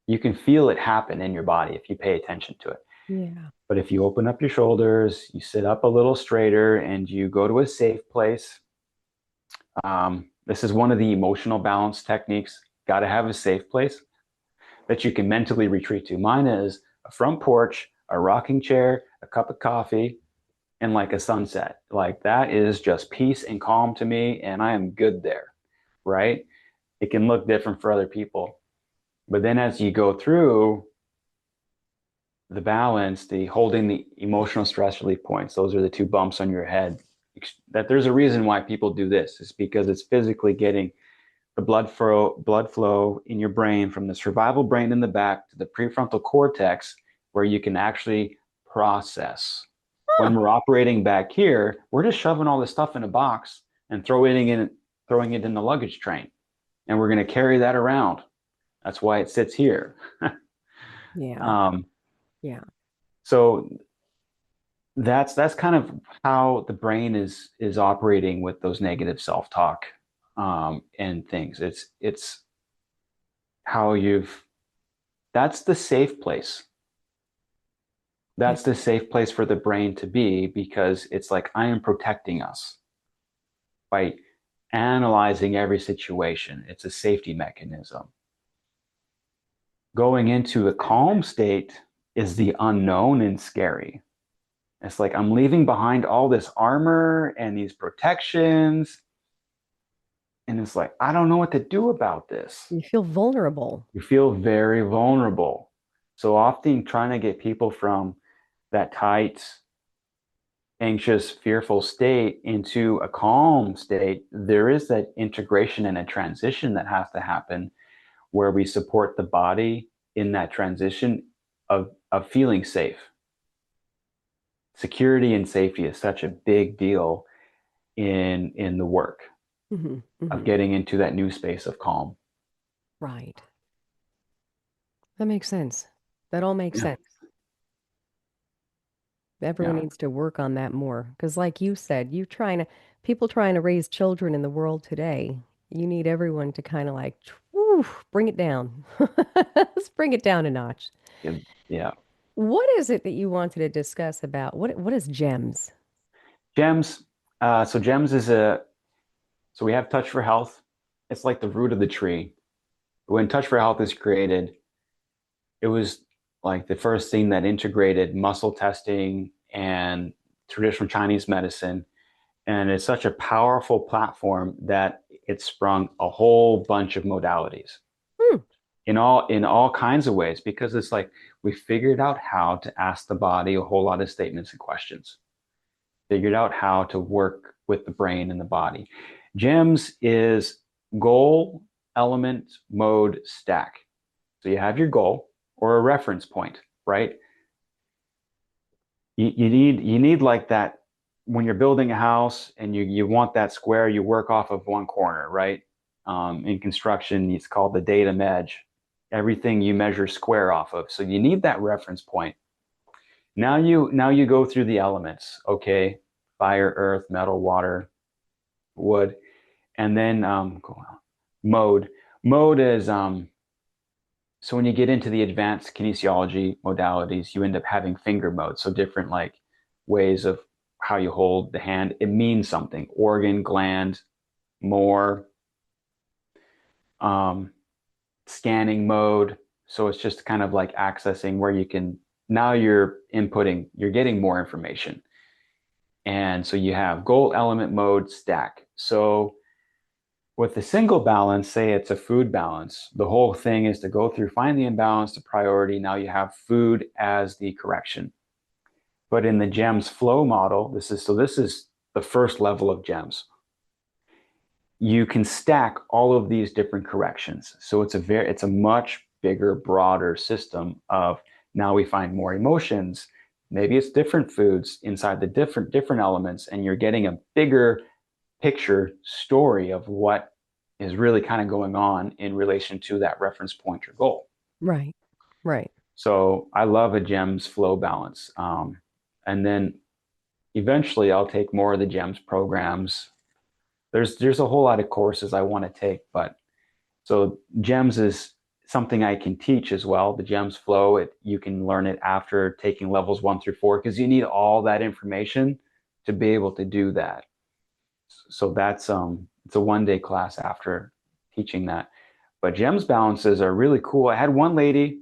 You can feel it happen in your body if you pay attention to it. Yeah. But if you open up your shoulders, you sit up a little straighter, and you go to a safe place, this is one of the emotional balance techniques. Got to have a safe place that you can mentally retreat to. Mine is a front porch, a rocking chair, a cup of coffee, and like a sunset. Like that is just peace and calm to me, and I am good there, right? It can look different for other people. But then as you go through the balance, the holding the emotional stress relief points, those are the two bumps on your head. That there's a reason why people do this. It's because it's physically getting the blood flow in your brain from the survival brain in the back to the prefrontal cortex, where you can actually process. When Huh. we're operating back here, we're just shoving all this stuff in a box and throwing it in the luggage train, and we're going to carry that around. That's why it sits here. Yeah. um, Yeah. so that's kind of how the brain is operating with those negative self-talk and things. It's how you've that's the safe place. Yeah. That's the safe place for the brain to be because it's like I am protecting us by analyzing every situation. It's a safety mechanism. Going into a calm state is the unknown and scary. It's like I'm leaving behind all this armor and these protections, And it's like, I don't know what to do about this. You feel vulnerable. You feel very vulnerable. So often trying to get people from that tight, anxious, fearful state into a calm state, there is that integration and a transition that has to happen where we support the body in that transition of feeling safe. Security and safety is such a big deal in the work Hmm. of Hmm. getting into that new space of calm. Right. That makes sense. That all makes Yeah, sense. Everyone yeah, needs to work on that more. Because, like you said, people trying to raise children in the world today, you need everyone to kind of like, whew, bring it down. Let's bring it down a notch. yeah, yeah. What is it that you wanted to discuss about what is GEMS? Gems. So gems is so we have Touch for Health. It's like the root of the tree. When Touch for Health is created, it was like the first thing that integrated muscle testing and traditional Chinese medicine. And it's such a powerful platform that it sprung a whole bunch of modalities Hmm, in all kinds of ways because it's like we figured out how to ask the body a whole lot of statements and questions, figured out how to work with the brain and the body. GEMS is goal, element, mode, stack. So you have your goal or a reference point, right? You need like that when you're building a house and you want that square, you work off of one corner, right? In construction, it's called the datum edge. Everything you measure square off of. So you need that reference point. Now you go through the elements, okay? Fire, earth, metal, water, wood, and then mode. Mode is so when you get into the advanced kinesiology modalities, you end up having finger modes. So different like ways of how you hold the hand. It means something. Organ, gland, more, um, scanning mode. So it's just kind of like accessing where you can now you're inputting, you're getting more information. And so you have goal element mode stack. So with the single balance, say it's a food balance, the whole thing is to go through, find the imbalance, the priority. Now you have food as the correction. But in the GEMS flow model, this is the first level of GEMS. You can stack all of these different corrections. So it's a much bigger, broader system of now we find more emotions. Maybe it's different foods inside the different elements, and you're getting a bigger picture story of what is really kind of going on in relation to that reference point or goal. right, right. So I love a GEMS flow balance. And then eventually I'll take more of the GEMS programs. There's a whole lot of courses I want to take, but so GEMS is something I can teach as well. The GEMS flow, you can learn it after taking levels 1 through 4 because you need all that information to be able to do that. So that's it's a 1 day class after teaching that. But GEMS balances are really cool. I had one lady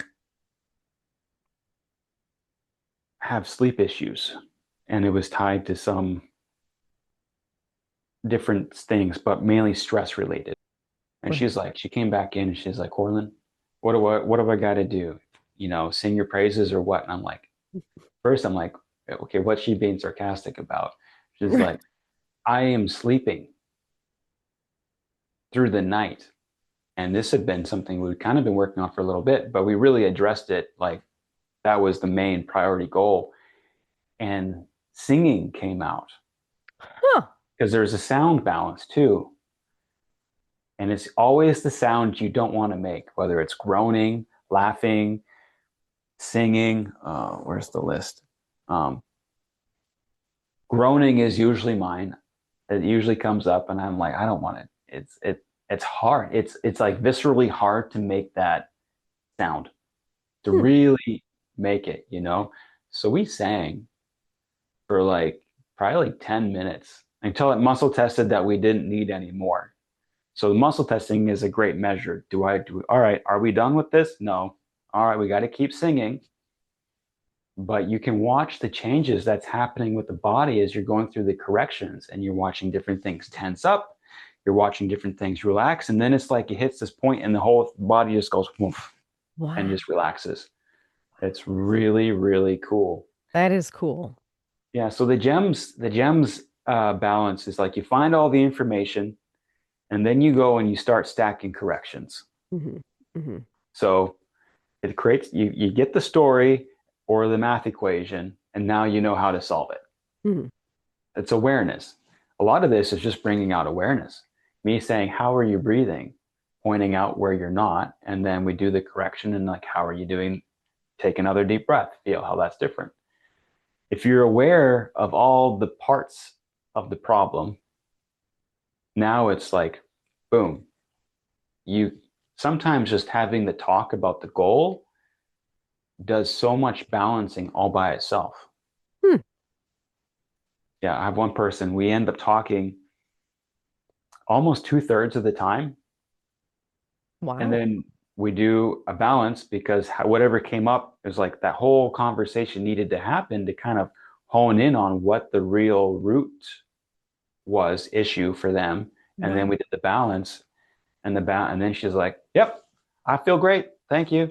have sleep issues, and it was tied to some different things, but mainly stress related. And Right. she came back in and she's like, Corlin, what have I got to do? Sing your praises or what? And I'm like, first I'm like, okay, what's she being sarcastic about? She's like, I am sleeping through the night. And this had been something we'd kind of been working on for a little bit, but we really addressed it like that was the main priority goal. And singing came out Huh. because there's a sound balance too. And it's always the sound you don't want to make, whether it's groaning, laughing, singing. Where's the list? Um, Groaning is usually mine. It usually comes up, and I'm like, I don't want it. It's hard. It's like viscerally hard to make that sound, to Hmm. really make it. So we sang for like probably like 10 minutes until it muscle tested that we didn't need any more. So the muscle testing is a great measure. All right, are we done with this? No. All right, we got to keep singing. But you can watch the changes that's happening with the body as you're going through the corrections and you're watching different things tense up, you're watching different things relax. And then it's like it hits this point and the whole body just goes woof and Wow. just relaxes. It's really, really cool. That is cool. Yeah. So the gems balance is like you find all the information and then you go and you start stacking corrections. Hmm. Hmm. So it creates, you get the story or the math equation, and now you know how to solve it. Hmm. It's awareness. A lot of this is just bringing out awareness. Me saying, how are you breathing? Pointing out where you're not. And then we do the correction and like, how are you doing? Take another deep breath. Feel how that's different. If you're aware of all the parts of the problem, now it's like, boom. You sometimes just having the talk about the goal does so much balancing all by itself. Hmm. Yeah, I have one person, we end up talking almost 2/3 of the time. And Wow. then we do a balance because whatever came up is like that whole conversation needed to happen to kind of hone in on what the real root was issue for them. And then Wow. we did the balance and then she's like, yep, I feel great. Thank you.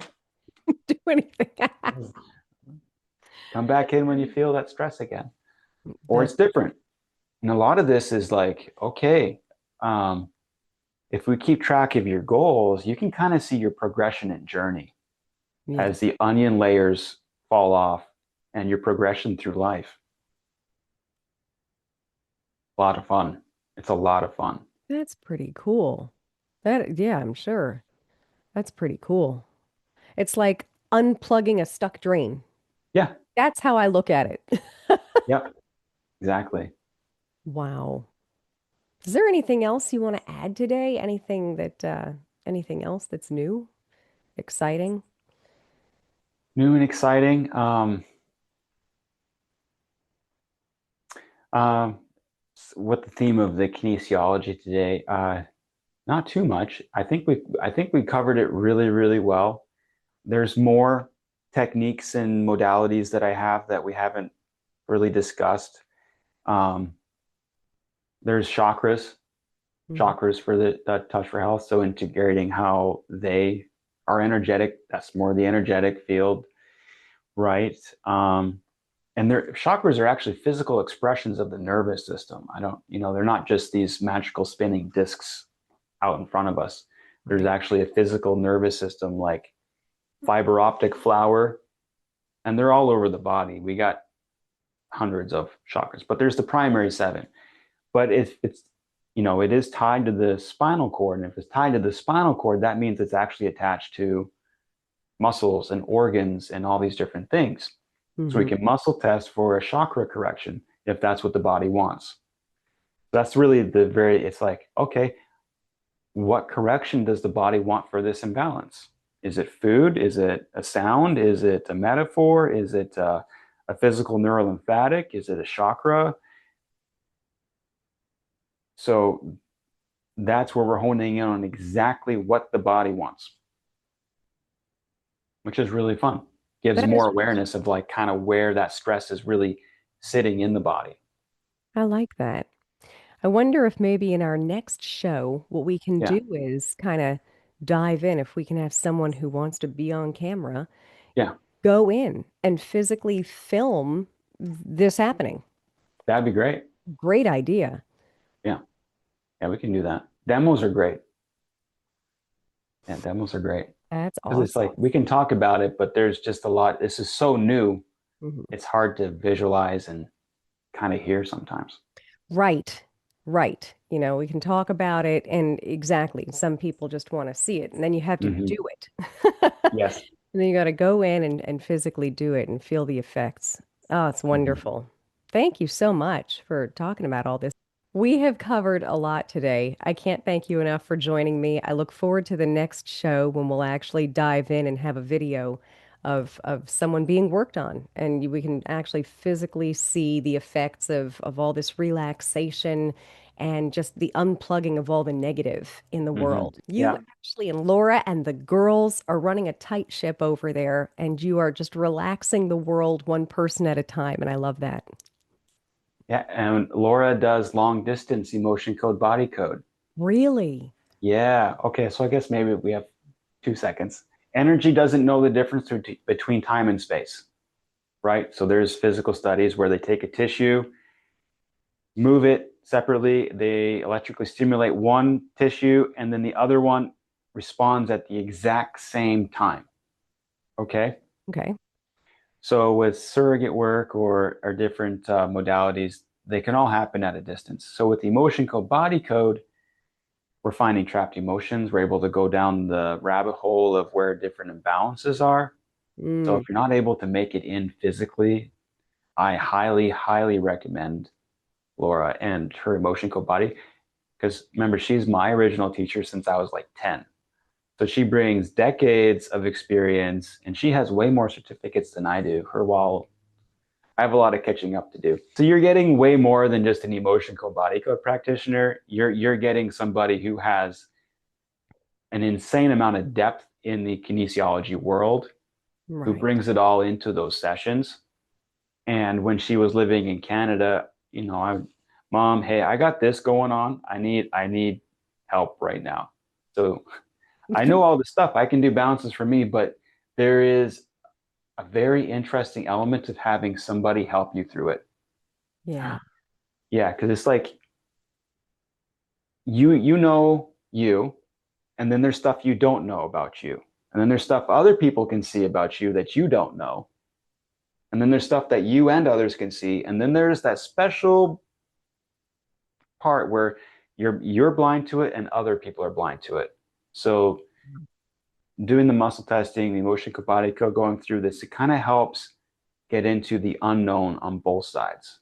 Do anything. Come back in when you feel that stress again. Or That, it's different. And a lot of this is like, okay, um, if we keep track of your goals, you can kind of see your progression and journey yeah, as the onion layers fall off and your progression through life. A lot of fun. It's a lot of fun. that's pretty cool. Yeah, I'm sure. That's pretty cool. It's like unplugging a stuck drain. Yeah. That's how I look at it. Yep. Exactly. Wow. Is there anything else you want to add today? Anything else that's new, exciting? New and exciting. Um, what the theme of the kinesiology today? Not too much. I think we covered it really, really well. There's more techniques and modalities that I have that we haven't really discussed. Um, there's Mhm. chakras for the touch for health. So integrating how they are energetic, that's more the energetic field, right? And their chakras are actually physical expressions of the nervous system. I don't, they're not just these magical spinning discs out in front of us. There's Right. actually a physical nervous system like fiber optic flower, and they're all over the body. We got hundreds of chakras, but there's the primary seven. But if it's, it is tied to the spinal cord. And if it's tied to the spinal cord, that means it's actually attached to muscles and organs and all these different things. So we Hmm. can muscle test for a chakra correction if that's what the body wants. That's really it's like, okay, what correction does the body want for this imbalance? Is it food? Is it a sound? Is it a metaphor? Is it a physical neurolymphatic? Is it a chakra? So that's where we're honing in on exactly what the body wants, which is really fun. Gives That is, more awareness of like kind of where that stress is really sitting in the body. I like that. I wonder if maybe in our next show, what we can Yeah. do is kind of dive in. If we can have someone who wants to be on camera, Yeah. go in and physically film this happening. That'd be great. Great idea. Yeah. Yeah, we can do that. Demos are great. Yeah, demos are great. That's Because it's awesome. like we can talk about it, but there's just a lot. This is so new. Mhm. It's hard to visualize and kind of hear sometimes. Right. Right. We can talk about it and exactly. Some people just want to see it and then you have to do Hmm. it. Yes. And then you got to go in and physically do it and feel the effects. Oh, it's Hmm. wonderful. Thank you so much for talking about all this. We have covered a lot today. I can't thank you enough for joining me. I look forward to the next show when we'll actually dive in and have a video of someone being worked on, and we can actually physically see the effects of all this relaxation and just the unplugging of all the negative in the Hmm. world. You, Yeah. Ashley, and Laura and the girls are running a tight ship over there, and you are just relaxing the world one person at a time, and I love that. Yeah. And Laura does long distance emotion code body code. Really? Yeah. Okay. So I guess maybe we have 2 seconds. Energy doesn't know the difference between time and space, right? So there's physical studies where they take a tissue, move it separately, they electrically stimulate one tissue, and then the other one responds at the exact same time. Okay. Okay. So with surrogate work or different modalities, they can all happen at a distance. So with the emotion code body code, we're finding trapped emotions. We're able to go down the rabbit hole of where different imbalances are. So Mm, if you're not able to make it in physically, I highly, highly recommend Laura and her emotion code body. Because remember, she's my original teacher since I was like 10. So she brings decades of experience and she has way more certificates than I do. Her while I have a lot of catching up to do. So you're getting way more than just an emotion code body code practitioner. You're getting somebody who has an insane amount of depth in the kinesiology world, who right. brings it all into those sessions. And when she was living in Canada, Mom, hey, I got this going on. I need help right now. So I know all this stuff. I can do balances for me, but there is a very interesting element of having somebody help you through it. Yeah. Yeah, because it's like you, and then there's stuff you don't know about you. And then there's stuff other people can see about you that you don't know. And then there's stuff that you and others can see. And then there's that special part where you're blind to it and other people are blind to it. So doing the muscle testing, the emotion code body code, going through this, it kind of helps get into the unknown on both sides.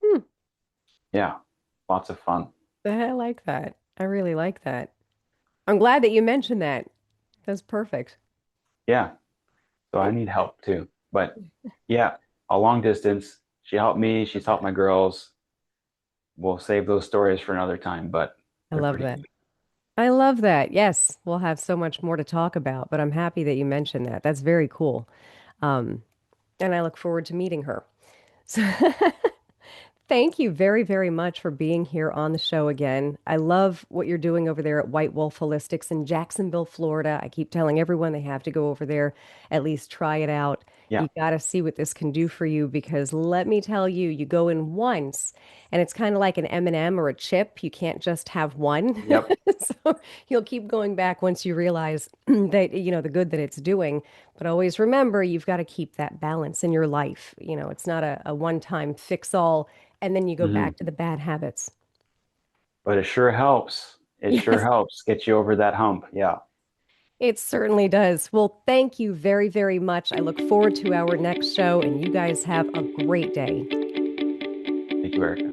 Hmm. Yeah, lots of fun. I like that. I really like that. I'm glad that you mentioned that. That's perfect. Yeah, so I need help too. But yeah, a long distance. She helped me. She's helped my girls. We'll save those stories for another time, but I they're love pretty that. good. I love that. Yes, we'll have so much more to talk about, but I'm happy that you mentioned that. That's very cool. Um, and I look forward to meeting her. So thank you very, very much for being here on the show again. I love what you're doing over there at White Wolf Holistics in Jacksonville, Florida. I keep telling everyone they have to go over there, at least try it out. Yeah. You got to see what this can do for you because let me tell you, you go in once and it's kind of like an M&M or a chip. You can't just have one. Yep. So you'll keep going back once you realize that, the good that it's doing. But always remember, you've got to keep that balance in your life. It's not a one-time fix all and then you go Hmm. back to the bad habits. But it sure helps. It sure Yes, helps get you over that hump. Yeah. it certainly does. Well, thank you very, very much. I look forward to our next show, and you guys have a great day. Thank you, Erika.